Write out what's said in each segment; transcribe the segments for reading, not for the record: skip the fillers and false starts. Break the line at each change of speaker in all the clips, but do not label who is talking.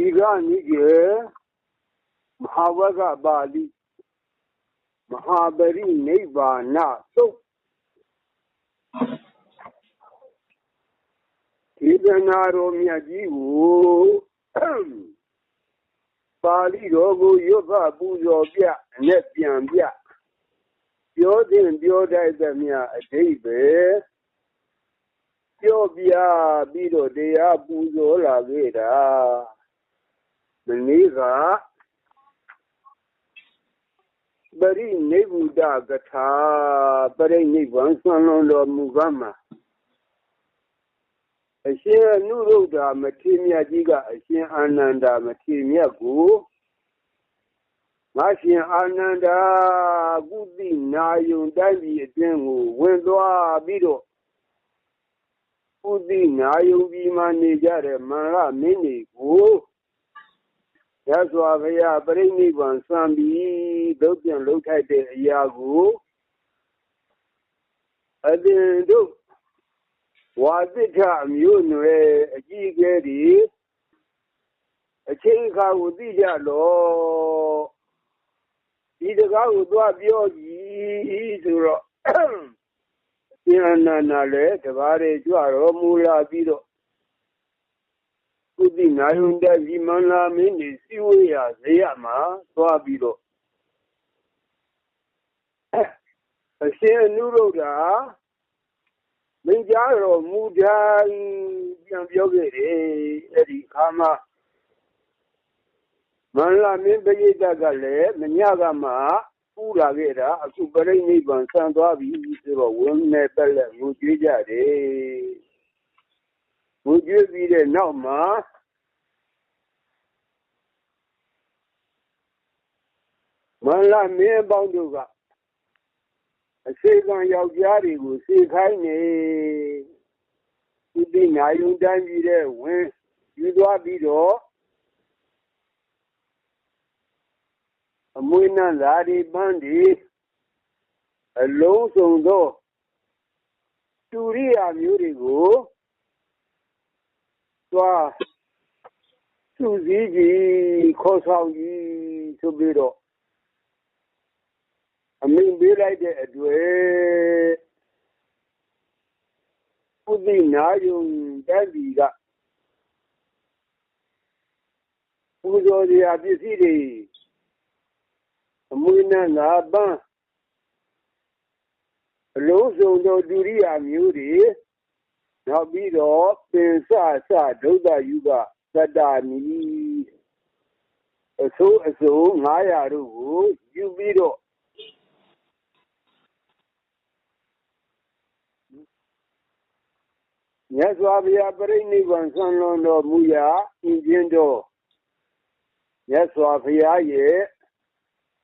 Iga Nige Mahavaga Bali Mahabari Neva Na So Ibanaro Miyajiu Bali Rogo Yoga Buzo Bia Nepian Bia Biodin Bioda Mia Debe Biobia Bido Dea Buzo La Veda Beniga Bari Nebuda Gata Bari Nevan Sanondo Mugama Ashe Nuroda Matimia Diga Ashe Ananda Matimia Gu Mashin Ananda Gudi Nayun Dandi Dengu Wendwa Bido Gudi Nayun Bimani Jare Mara Mini Gu Yaswavaya Brini Van Sambi Dopian Lokate Yagu Adendo Wadita Mune Gigeri a Chinka Udija Lo Idaga Udwa Biogi Isuro Yanale Tavare Juaro Mula Bido Kudi Nayunda Limana Mini Siwaya Zayama Swabilo Ashe Nuroda Minjaro Muda Yogere Eri Kama Manla Mimbayeda Gale Minyagama Ura Gera Akubarini Ban Sandavi Wune Bella Mujijade Would you be there now, Ma? Manla me bounduga. A second Yagi will see Kaine. You be Nayun Dandy there when you do a bidor. A Muina Ladi Bandi. A low song door. Turia Murigo. Suzy, Kosawi, Subido. I mean, be like that way. Udina, you Dandiga. Uzo the Abisidi. Muina Laban. Loso no Duria Muri. Now be the Pensa Doda Yuga Sadani. So, Maya, you be the Yes, Wabia Brini Vansan Muya, Indiendo. Yes, Wabia, ye,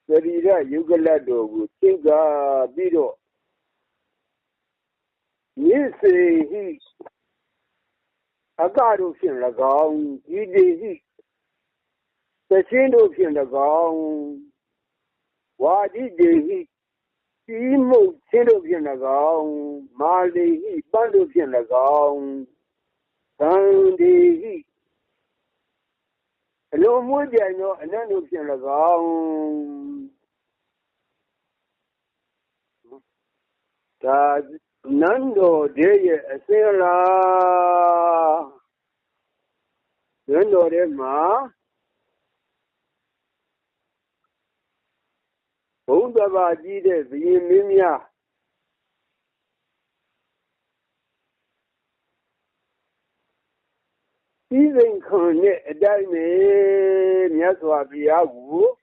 Serida Yugalado, Tinga Bido. Yes, he. A god of him the gong, he did he. The chain of him the gong. What did he? He moved chain of him the gong. Marley he, band of him the gong. Sunday he. No more than no, and none of him the gong. Nando de Sela Nando de Ma Undavaji de Vimia Even Connect a dime Yaswavia Wu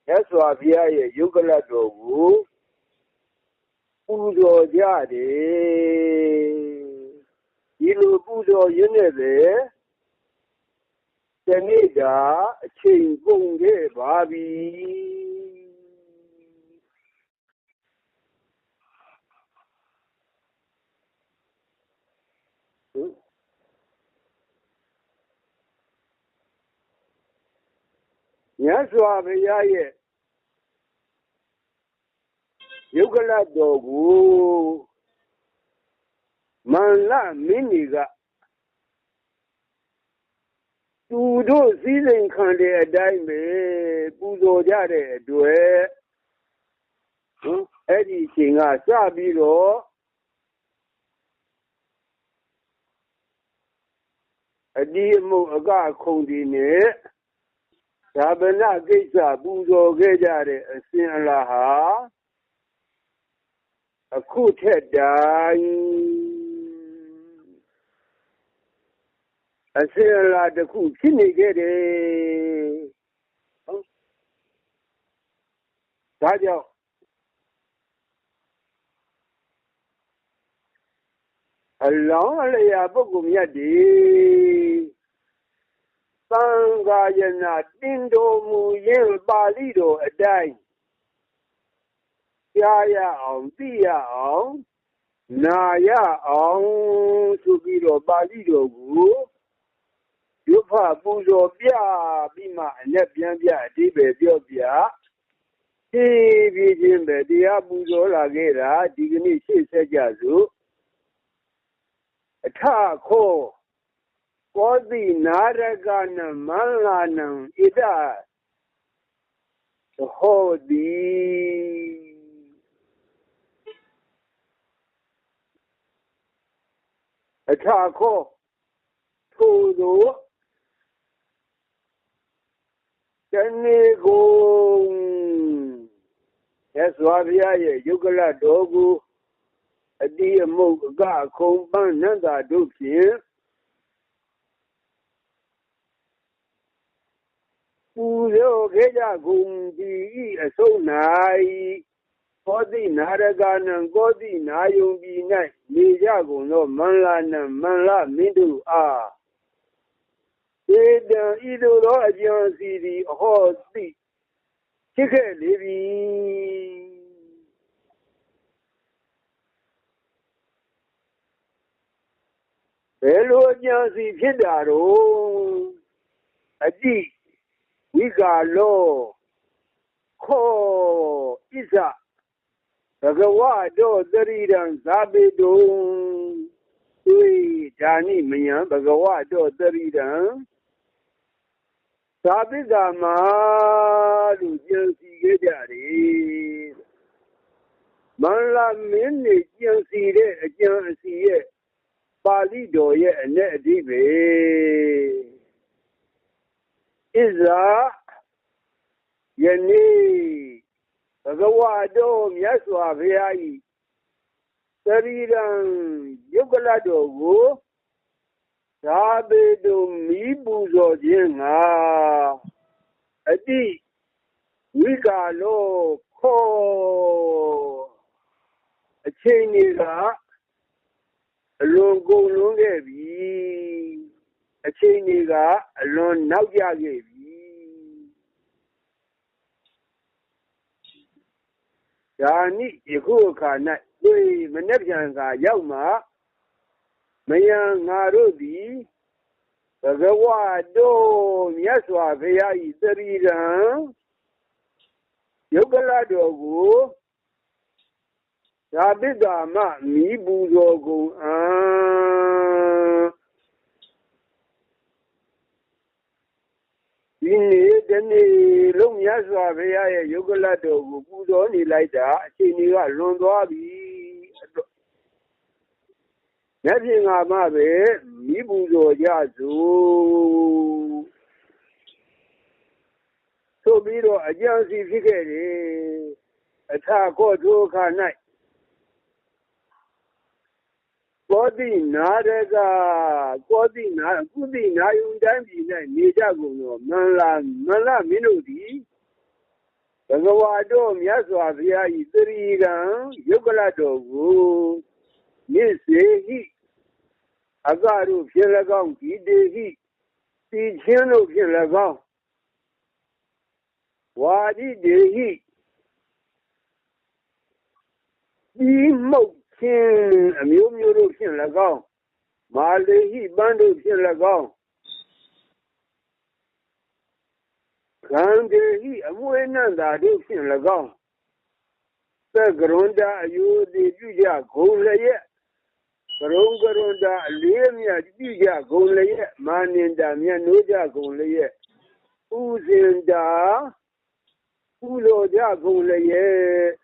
Yaswavia Yugalado Wu Uzo Jade Ilu Buzo Yenebe Seneda Ching Bunge Babi Yaswa Yaye Yugala Dogu Manla Miniga သူတို့စည်းစိမ်ခံတဲ့အတိုင်းပဲပူဇော်ကြတဲ့အတွက်အဲ့ဒီအချိန်ကစပြီးတော့အဒီအမှုအခုံဒီနဲ့ဇာပနကိစ္စပူဇော်ခဲ့ကြတဲ့အစဉ်အလာဟာအခုထက်တိုင်းအစဉ်အလာတစ်ခုဖြစ်နေခဲ့တယ်ဒါကြောင့်အလောင်းအလျာပုဂ္ဂိုလ်မြတ်ဒီသံဃာယနာတင်တော်မူရင်ပါဠိတော်အတိုင်းကြားရအောင်သိရအောင်နာရအောင်ဆိုပြီးတော့ပါဠိတော်ကိုရုပ်ဖပူဇော်ပြပြီးမှအနဲ့ပြန်ပြအဓိပ္ပာယ်ပြောပြဖြည်းဖြည်းချင်းပဲတရားပူဇော်လာခဲ့တာဒီကနေ့ရှေ့ဆက်ကြစို့အထခောကောတိနာရကနမန္လာနံဣဒဟောတိအထခောထို့သောတနေ့ကုန်ရသော်ဘုရားရဲ့ယုဂလတော်ကိုအတိအမုတ်အခုံပန်းနန္တာတို့ဖြင့်ပူဇော်ခဲ့ကြကုန်သည်အဆုံး၌ကောတိနာရကနံကောတိနာယုံပြည်၌နေကြကုန်သောမန္လာနံမန္လမင်းတို့အားဧတံဤသို့သောအကျံစီသည်အဟောတိဖြစ်ခဲ့လေပြီဘယ်လိုအကျံစီဖြစ်တာတော့အတိဝိကာလောခောဣဇဘဂဝါတောသရိရံဇာပေတုံဝိဓာနိမယံဘဂဝါတောသရိရံသာပိကမာလို့ကြံစီခဲ့ကြတယ်မန္လမင်းနေကြံစီတဲ့အကျံအစီရဲ့ပါဠိတော်ရဲ့အ내အဓိပ္ပာယ်ဣဇာယနေ့ဘဂဝါတော်မြတ်စွာဘုရား၏သရီရံယုဂလတော်ကိုသာပေတုမီးပူဇော်ခြင်းငါအတိဝိကာလောခောအချိန်ကြီးကအလွန်ကုန်လွန်ခဲ့ပြီအချိန်ကြီးကအလွန်နောက်ကျခဲ့ပြီဒါနိယခုအခါ၌တွေ့မနှက်ပြန်ကရောက်မှမယံငါတို့သည်ဘဂဝါတော်မြတ်စွာဘုရား၏သရီရံယုဂလတော်ကိုသာပိကမမီးပူဇော်ကုန်ဒီနေ့တနေ့လုံးမြတ်စွာဘုရားရဲ့ယုဂလတော်ကိုပူဇော်နေလိုက်တာအချိန်ကြီးကလွန်သွားပြီမျက်ပြင်ကမှပဲမီးပူဇော်ကြစို့ဆိုပြီးတော့အကျံစီဖြစ်ခဲ့တယ်အထခောထိုအခါ၌ကောတိနာရကကောတိနာကုတိနာယုံတိုင်းပြည်၌နေကြကုန်သောမန္လမင်းတို့သည်ဘဂဝါတော်မြတ်စွာဘုရား၏သရီရံယုဂလတော်ကိုမြစ်စေဟိအကတို့ဖြင့်၎င်းဒီတေဟိတီချင်းတို့ဖြင့်၎င်းဝါဒီတေဟိဒီမှုတ်ချင်းအမျိုးမျိုးတို့ဖြင့်၎င်းမာလေဟိပန်းတို့ဖြင့်၎င်းကံတေဟိအမွေနန္တာတို့ဖြင့်၎င်းသက်ကရွန်တာအယုတိပြုကြဂုံလျက် Garungarunda, Lemia, Dija, Gole, Maninda, Mianoja, Gole, Uzinda, Uloja, Gole,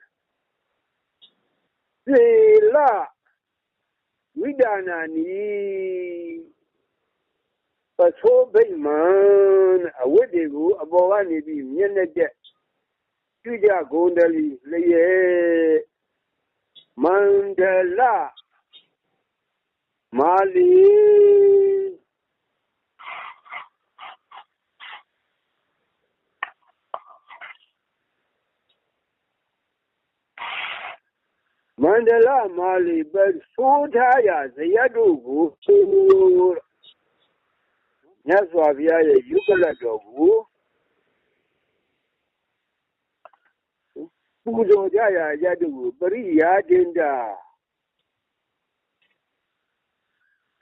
Sela, Widanani, Paso Bayman, a Wedigo, a Bovani, Mianaja, Dija, Gondali, Leye, Mandela, Mali, Mandela, Mali, but so tired, the Yadugu, Naswavia, Yukalatogu, Pudo Jaya Yadu, Bria Dinda.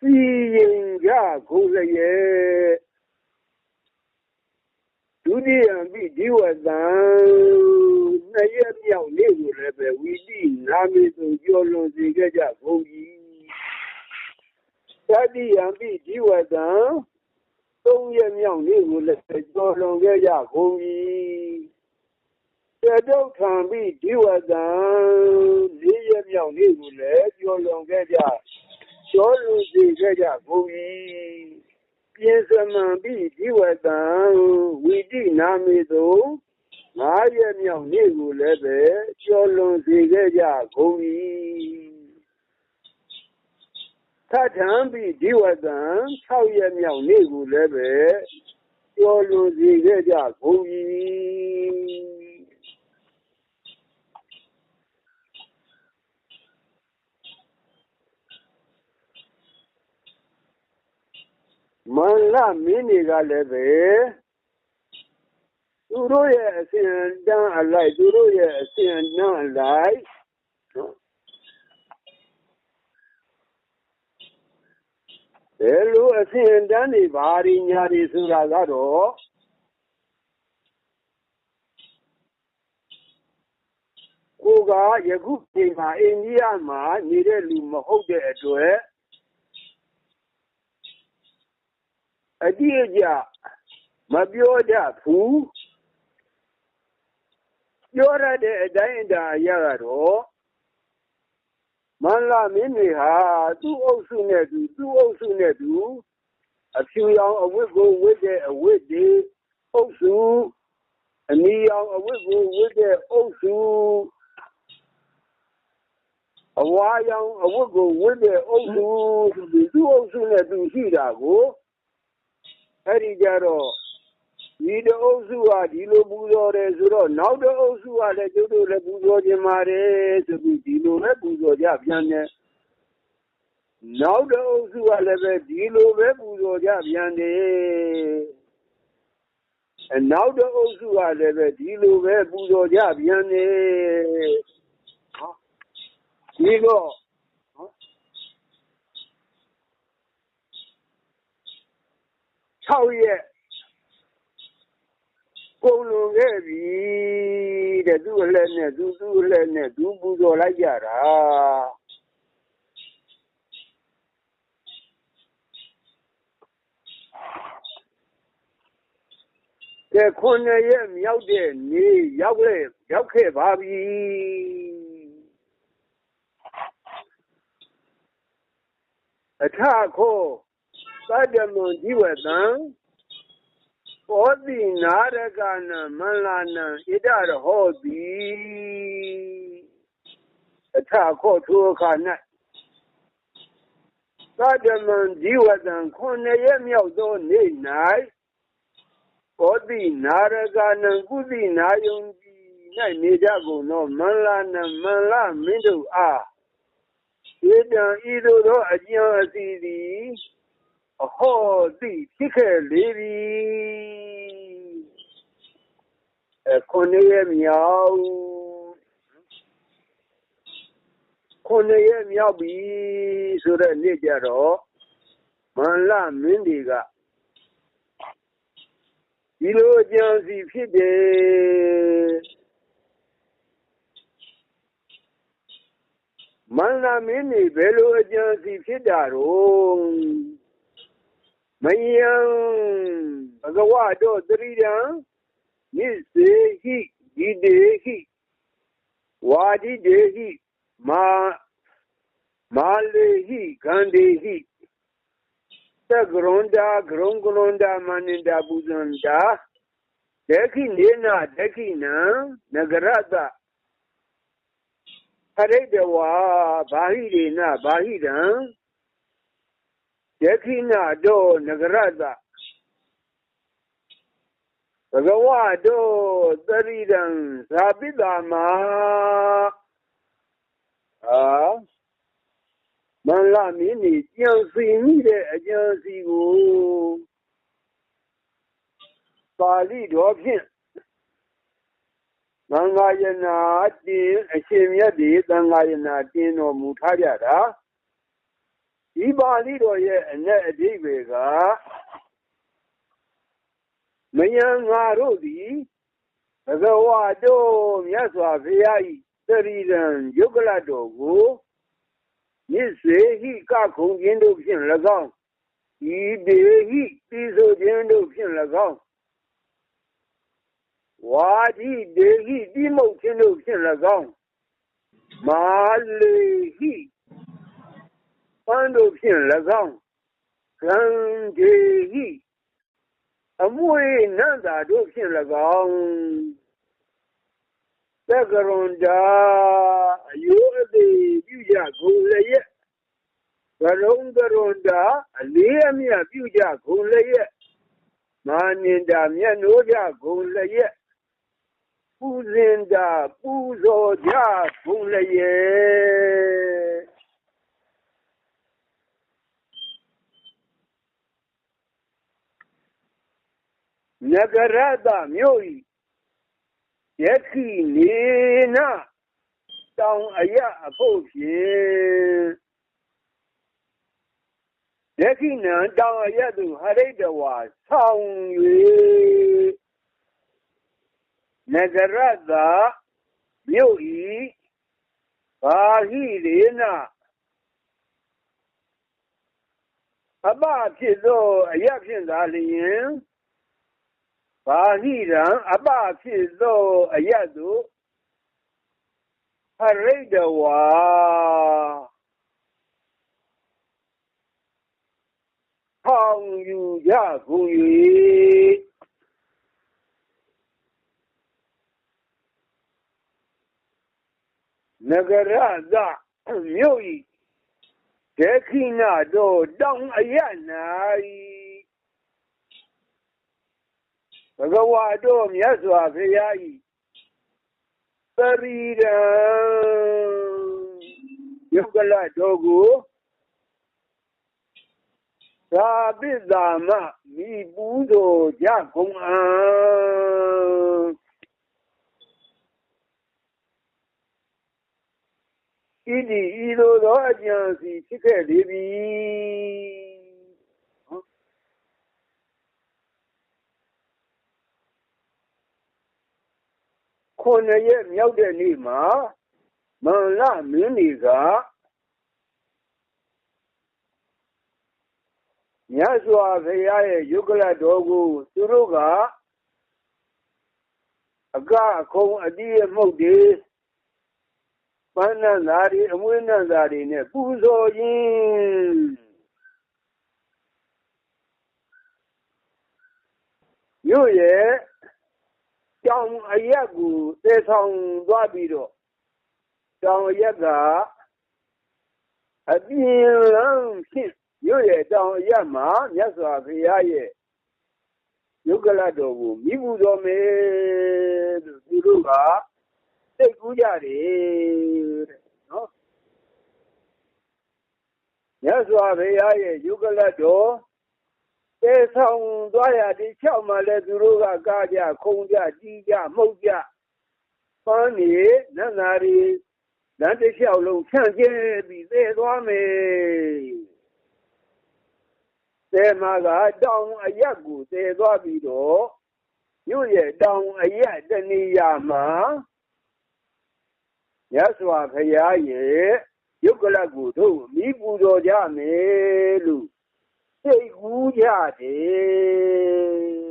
Seeing Ya Gulaye, Judy and be dear than Nayam Neighbor, we did Nami to Yolo Zigaja Gogi. Daddy and be dear than so young neighbor, Yolo Gaja Gogi. The dog can be dear than Liam Neighbor, Yolo Gaja. Yolo Zigaja Gogi. Yes, man, be dear than we did Nami to. I am young neighbor, Yolo Zigaja Gogi. Tatambi Diwadan, how yam young neighbor, Yolo Zigaja Gogi. Manla Miniga leve, Uroya sing down a light, Uroya sing down a light. Hello, a sing down a body, Yari Suragado. Uga, Yagutima, Indiama, needed Lumahoga at where. A dear Mabioda, who? You're the Dinda Yarado. Manla Miniha, do also nedu. A few young will go with the also. A young will go with the also. A while young will go with the also. Do also nedu Hidago. Harigaro. We the Osua, Dilo Buzo, Resuro, now the Osua, let you do the Buzo de Mare, to be Dilo Buzo Jabiane. Now the Osua leve Dilo Buzo Jabiane. And now the Osua leve Dilo Buzo Jabiane. Dilo. How yet? Kolo heavy, the do lene, do buzo la yara. The corner yam yaude, ni yaule, yauke babi. Attack ho, Sadamon Diwadan. Odi Naragana, Malana, Idar Hobby. Attack ho to a canat. Sadamon Diwadan, Corneyam Yaudo, night. Odi Naragana, Goody Nayon, Nidago, no, Malana, Mala, Middle Ah. Either a young city. Oh, the ticket lady. A Cornelia meow. Cornelia meow be so that Nigero. Manla Mindiga. You know, Jonesy Fide. မန္လာမင်းနေဘယ်လိုအကြံစီဖြစ်တာတော့မယံဘဂဝါတော့သရိဒံနိစေဟိဒီတေဟိဝါဒီတေဟိမာလေဟိဂန္ဒေဟိသဂရွန်တာဂရုံဂရွန်တာမနိတာပူဇန္တာဒက္ခိနေနဒက္ခိနံနဂရတဟရိတဝါဘာဟိရေနဘာဟိရံဒက္ခိနတောနဂရတဘဂဝါတောသရိဒံဇာပိတမမန္လမင်းနေကြံစီမိတဲ့အကြံစီကိုပါဠိတော်ဖြင့်သံဃာယနာတင်အရှင်မြတ်ဒီသံဃာယနာတင်တော်မူထားကြတာဒီပါဠိတော်ရဲ့အ내အဓိပ္ပာယ်ကမယံငါတို့သည်ဘဂဝါတော်မြတ်စွာဘုရား၏သရိရံယုဂလတော်ကိုမြစ်စေဟိကခုံခြင်းတို့ဖြင့်၎င်းဤဒေဟိပြီးဆိုခြင်းတို့ဖြင့်၎င်းဝါဒီဒေဟိတိမုတ်ခြင်းတို့ဖြင့်၎င်းမာလေဟိပန်းတို့ဖြင့်၎င်းဂန္ဒေဟိအမွေနန္တာတို့ဖြင့်၎င်းသက္ကရွန်တာအယုအသေးပြုကြကုန်လျက်ဂရုံဂရွန်တာအလေးအမြတ်ပြုကြကုန်လျက်မာနင်တာမျက်နှိုးကြကုန်လျက်ပူဇင်တာပူဇော်ကြကုန်လျက်နဂရတမြို့၏ယခိနေနတောင်အရအဖို့ဖြင့်ယခိနံတောင်အရသို့ဟရိတဝါဆောင်၍နဂရတမြို့၏ဘာဟိရေနအပဖြစ်သောအရဖြင့်သာလျင်ဘာဟိရံအပဖြစ်သောအရသို့ဟရိတဝါဆောင်ယူကြကုန်၍နဂရသမြို့၏ဒက္ခိဏတော်တောင်အရ၌ဘဂဝါတော်မြတ်စွာဘုရား၏သရိရံယုဂလတော်ကိုသာပိသာမမိပူဇော်ကြကုန်အံ့ဤသည်ဤသို့သောအကြံစီဖြစ်ခဲ့လေပြီခုနှစ်ရက်မြောက်တဲ့နေ့မှာမန္လမင်းတွေကမြတ်စွာဘုရားရဲ့ယုဂလတော်ကိုသူတို့ကအခုံအတိအမှုတ်တွေပန်းနန္တာတွေအမွေးနန္တာတွေနဲ့ပူဇော်ရင်းမြို့ရဲ့တောင်အရက်ကိုသဲဆောင်သွားပြီးတော့တောင်အရက်ကအပြင်လမ်းဖြင့်မြို့ရဲ့တောင်အရက်မှာမြတ်စွာဘုရားရဲ့ယုဂလတော်ကိုမိပူတော်မယ်လို့သူတို့ကသိကူးကြတယ်တဲ့နော်မြတ်စွာဘုရားရဲ့ယုဂလတော်သဲဆောင်သွားရဒီ၆မှာလဲသူတို့ကကားကြခုံကြကြီးကြမှုတ်ကြပန်းနေနတ်နာရီလမ်းတစ်လျှောက်လုံးဖြန့်ကျဲပြီးသဲသွားမယ်သဲမှာကတောင်အရက်ကိုသဲသွားပြီးတော့မြို့ရဲ့တောင်အရက်တနေရာမှာမြတ်စွာဘုရားရဲ့ ယုတ်ကလကိုတို့မိပူတော်ကြမယ်လို့စိတ်ကူးကြတယ်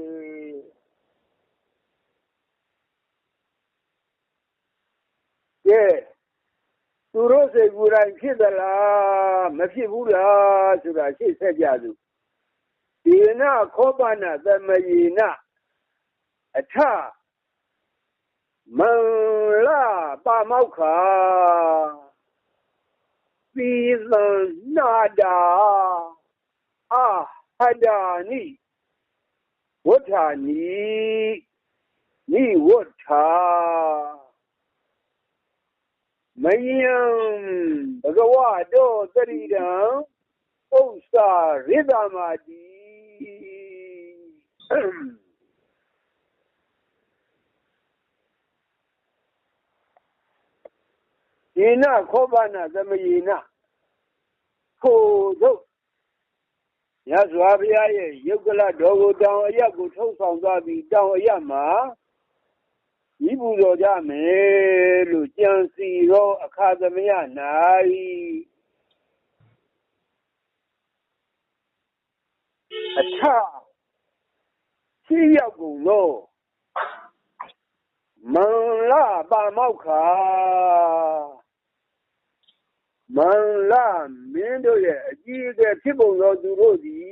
ကဲသူတို့စိတ်ကူးတိုင်းဖြစ်သလားမဖြစ်ဘူးလားဆိုတာရှင်းဆက်ကြစို့ဒီနာခောပနာသမယေနအထမလာပါမောက္ခာသီသနာတာအာဟဒာနိဝဋ္ဌာနိနိဝဋ္ဌာမယံဘဂဝတောသရိတံဥစ္စာရိတမတိယေနခောပနာသမယေနထိုတို့မြတ်စွာဘုရားရဲ့ယုတ်ကလတော်ကိုတောင်အရပ်ကိုထုတ်ဆောင်သွားပြီးတောင်အရပ်မှာဤပူဇော်ကြမယ်လို့ကြံစီသောအခါသမယ၌အထရှိရောက်ကုန်သောမန္လပါမောက္ခာမန္လမင်းတို့ရဲ့အကြီးအကဲဖြစ်ပုံသောသူတို့သည်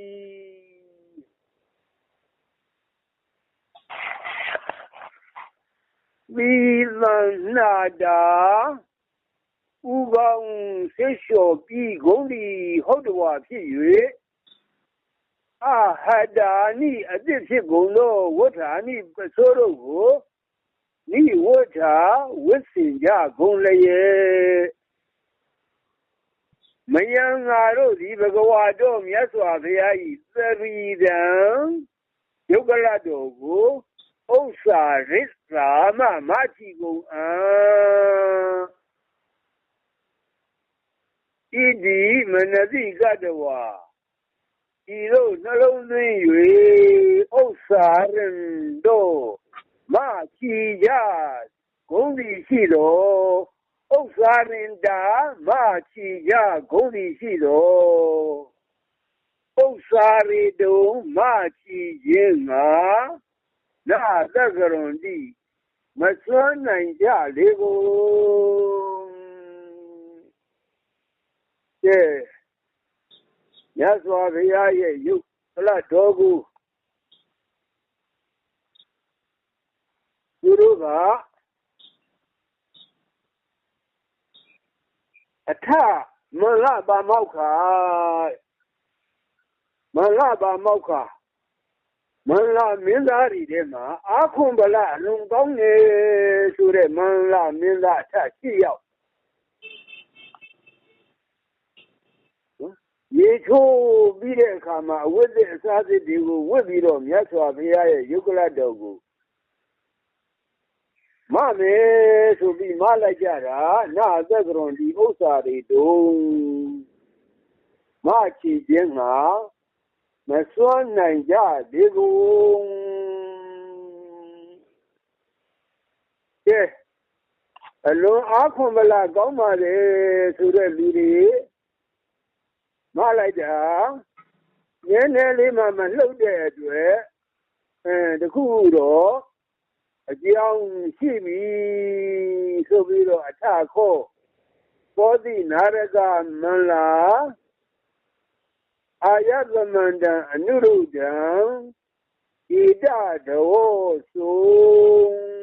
သီသနာတာဥကောင်းဆေးလျှော်ပြီးဂုံးဒီဟုတ်တော်ဖြစ်၍အာဟဒါနိအသည့်ဖြစ်ကုန်သောဝဋ္ဌာနိပစိုးတို့ကိုနိဝဋ္ဌာဝိစင်ကြကုန်လျက်မယံငါတို့သည်ဘဂဝါတော်မြတ်စွာဘုရား၏သရိတံယုတ်ကလတော်ကိုဥစ္စာရိစ္ဆာမချီကုန်ဣတိမနတိကတဝါဤသို့နှလုံးသွင်း၍ဥစ္စာရင်တို့မချီကြဂုံးသည်ရှိတော်ဥစ္စာရင်တာမချီကြဂုံးသည်ရှိတော်ဥစ္စာရီတုံမချီခြင်းငါနာသက္ကရွန်တိမစွမ်းနိုင်ကြလေကုန်ကဲမြတ်စွာဘုရားရဲ့ယုတ်ကလတော်ကိုသူတို့ကအထမန္လပါမောက္ခာမန္လပါမောက္ခာမန္လမင်းသားတွေထဲမှာအာခွန်ဗလအလုံးကောင်းနေဆိုတဲ့မန္လမင်းသားအထရှိရောက်ရေချိုးပြီးတဲ့အခါမှာအဝတ်အစားစစ်တွေကိုဝတ်ပြီးတော့မြတ်စွာဘုရားရဲ့ယုတ်ကလတော်ကိုမမယ်ဆိုပြီးမလိုက်ကြတာနာသက်ကြုံဒီဥစ္စာတွေတုံးမချီခြင်းငါမစွမ်းနိုင်ကြသေးကုန်ကဲအလွန်အားခွန်ဗလာကောင်းပါလေဆိုတဲ့လူတွေမလိုက်တာနည်းနည်းလေးမှမလှုပ်တဲ့အတွက်တခုတော့အကြောင်းရှိပြီဆိုပြီးတော့အထခောပောတိနာရကမန္လာအာယသမန္တံအနုရုဒ္ဓံဣတဒဝောဆို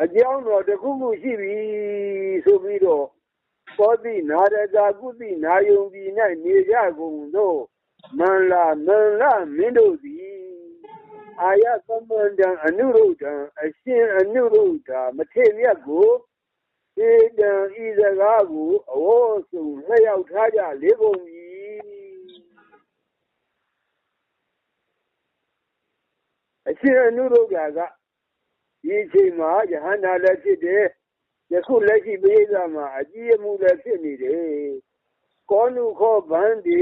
အကြောင်းတော့တခုခုရှိပြီဆိုပြီးတော့ပောတိနာရကကုသိနာယုံပြည်၌နေကြကုန်သောမန္လာမင်းတို့သည်အာယသမန္တံအနုရုဒ္ဓံအရှင်အနုရုဒ္ဓမထေမြတ်ကိုဧတံဤစကားကိုအဝေါ်ဆုံးလျှောက်ထားကြလေကုန်ပြီအရှင်အနုရုဒ္ဓကဒီအချိန်မှာယဟန္တာလည်းဖြစ်တယ်ယခုလက်ရှိပိဋကမှာအကြီးအမှုလည်းဖြစ်နေတယ်ကောနုခောဗန္တိ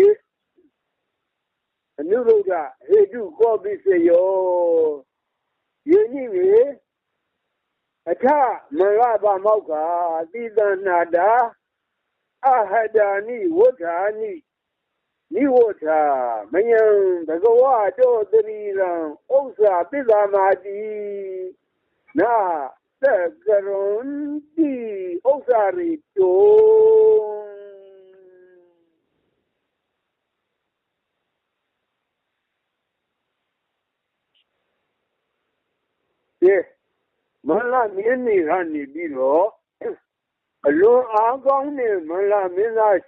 အနုရုဒ္ဓဟေတုကောပိစယောယင်းကြီးပဲ Ata Maraba Mauka, Tidan Nada, Ahadani, Wotani, Niwota, Mayan, the Goa, Dodriran, Osa, Pizamadi, Na, the Garon, the Osari, Yes. Mala Mini Rani Biro Alone Agone Mala Mina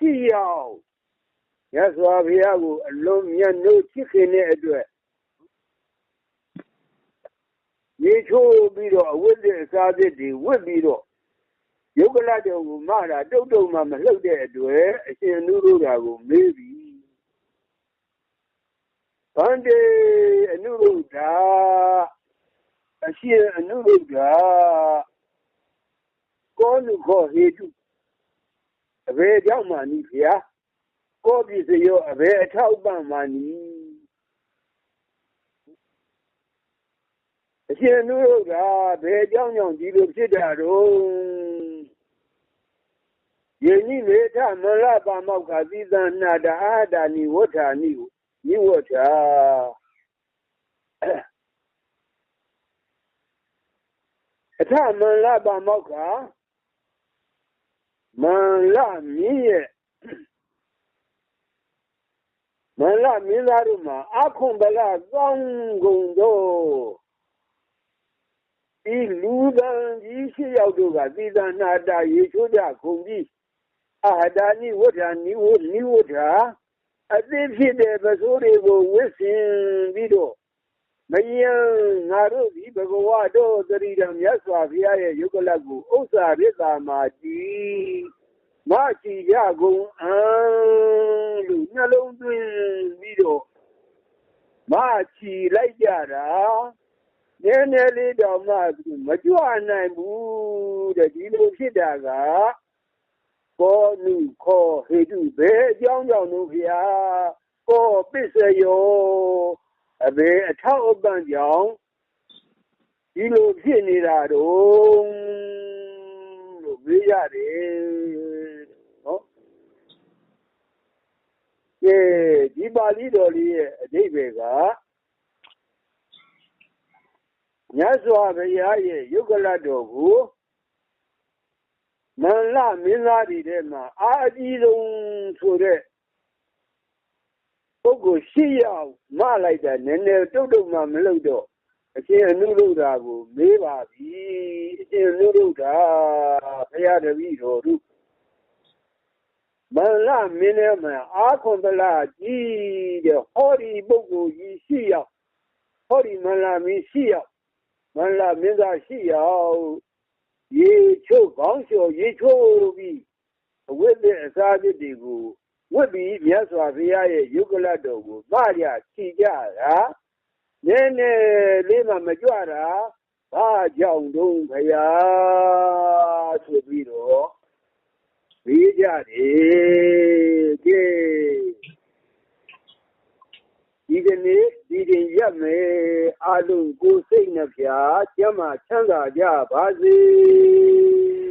Tiao. Yes, Waviago, alone no chicken address. Yecho Biro, with the Sadity, with Biro. Yogalado Mara, Dodo Mama, look there, a Nuru, maybe. One day, a Nuru. She a new guy. Go to call here too. A very young man, yeah. Go to say you a very top money. She a new guy, very young, you look at that. Oh, you need later, Malaba Maukaziza, Nada, Ada, Ni water, new water. A time Malaba Moka Mala Mie Mala Milaruma Akumbala Gongo Iludan Yishi Yauduga Vida Nada Yishuda Kumbi Ahadani Wotani Niwota a defeat the Basuri will wishing Vido. Mayan Narubi Bagawado, the Ridam Yaswavia, Yugolagu, Osa Rita Mati, Marchi Yago, Nalon Vido, Marchi Lajara, Nenele Damat, Majuana Boo, the Dino Shidaga, Ko Nu Ko Hedu, Young Novia, Ko Pisayo. A very tall band young. You know, Jenny, we are in. Yeah, Dibali Dolly, Daviga. Yaswa, Yugalado, Manla, Minari, Dema, I didn't to that. Go see you, Malay, and then Toto Mamelodo. I see a Nuruda, maybe a Nuruda, Payada Vido. Mala Minema, Akombala, the Hori Bogo, ye see you. Hori Malami see you. Mala Minda see you. Ye cho, Bonsho, ye cho be. With the Azadigo. Would be Yaswavia, Yugalado, Maria, Tiga, then Lima Majuara, Jong Dong Paya, Subido, Vija, Didn't Yame, Alu, go sing of Ya, Yama, Changa, Ya, Bazi.